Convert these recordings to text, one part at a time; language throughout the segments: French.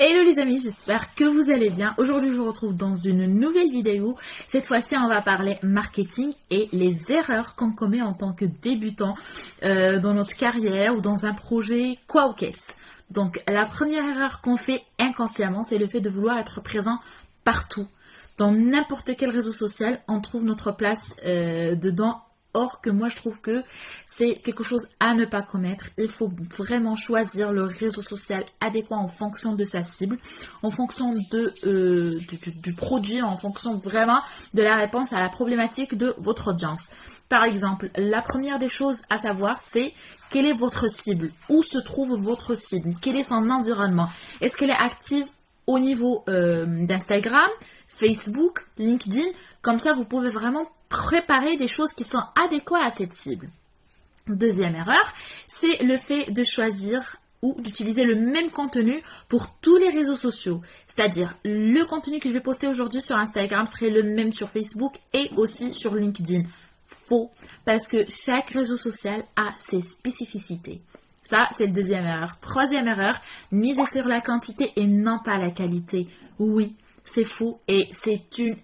Hello les amis, j'espère que vous allez bien. Aujourd'hui, je vous retrouve dans une nouvelle vidéo. Cette fois-ci, on va parler marketing et les erreurs qu'on commet en tant que débutant dans notre carrière ou dans un projet, quoi ou qu'est-ce. Donc, la première erreur qu'on fait inconsciemment, c'est le fait de vouloir être présent partout. Dans n'importe quel réseau social, on trouve notre place dedans. Or que moi je trouve que c'est quelque chose à ne pas commettre. Il faut vraiment choisir le réseau social adéquat en fonction de sa cible, en fonction du produit, en fonction vraiment de la réponse à la problématique de votre audience. Par exemple, la première des choses à savoir, c'est quelle est votre cible? Où se trouve votre cible? Quel est son environnement? Est-ce qu'elle est active au niveau d'Instagram, Facebook, LinkedIn? Comme ça, vous pouvez vraiment préparer des choses qui sont adéquates à cette cible. Deuxième erreur, c'est le fait de choisir ou d'utiliser le même contenu pour tous les réseaux sociaux. C'est-à-dire, le contenu que je vais poster aujourd'hui sur Instagram serait le même sur Facebook et aussi sur LinkedIn. Faux, parce que chaque réseau social a ses spécificités. Ça, c'est le deuxième erreur. Troisième erreur, miser sur la quantité et non pas la qualité. Oui, c'est faux et c'est une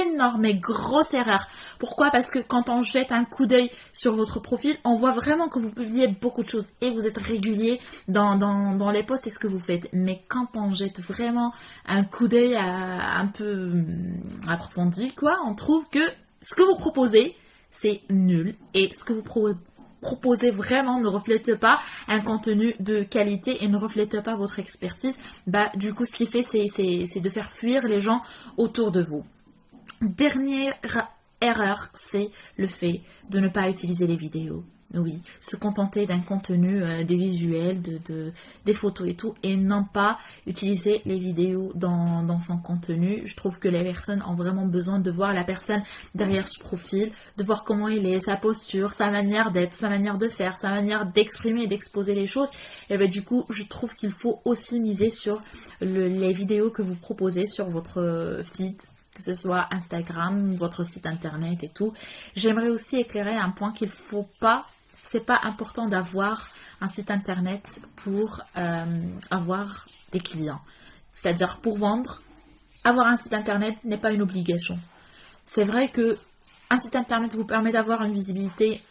énorme et grosse erreur. Pourquoi? Parce que quand on jette un coup d'œil sur votre profil, on voit vraiment que vous publiez beaucoup de choses et vous êtes régulier dans les posts et ce que vous faites. Mais quand on jette vraiment un coup d'œil un peu approfondi, on trouve que ce que vous proposez, c'est nul et ce que vous proposez vraiment ne reflète pas un contenu de qualité et ne reflète pas votre expertise. Du coup, ce qui fait, c'est de faire fuir les gens autour de vous. Dernière erreur, c'est le fait de ne pas utiliser les vidéos. Oui, se contenter d'un contenu, des visuels, des photos et tout, et non pas utiliser les vidéos dans son contenu. Je trouve que les personnes ont vraiment besoin de voir la personne derrière ce profil, de voir comment il est, sa posture, sa manière d'être, sa manière de faire, sa manière d'exprimer et d'exposer les choses. Et du coup, je trouve qu'il faut aussi miser sur les vidéos que vous proposez sur votre feed, que ce soit Instagram, votre site internet et tout. J'aimerais aussi éclairer un point qu'il faut pas, c'est pas important d'avoir un site internet pour avoir des clients. C'est-à-dire pour vendre, avoir un site internet n'est pas une obligation. C'est vrai que un site internet vous permet d'avoir une visibilité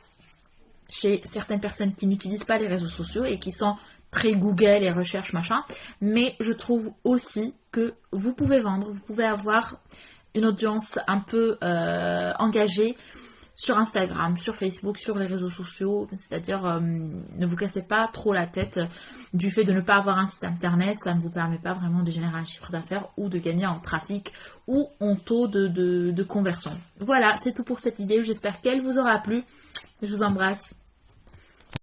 chez certaines personnes qui n'utilisent pas les réseaux sociaux et qui sont très Google et recherche machin, mais je trouve aussi que vous pouvez vendre, vous pouvez avoir une audience un peu engagée sur Instagram, sur Facebook, sur les réseaux sociaux, c'est-à-dire ne vous cassez pas trop la tête du fait de ne pas avoir un site internet, ça ne vous permet pas vraiment de générer un chiffre d'affaires ou de gagner en trafic ou en taux de conversion. Voilà, c'est tout pour cette vidéo, j'espère qu'elle vous aura plu, je vous embrasse.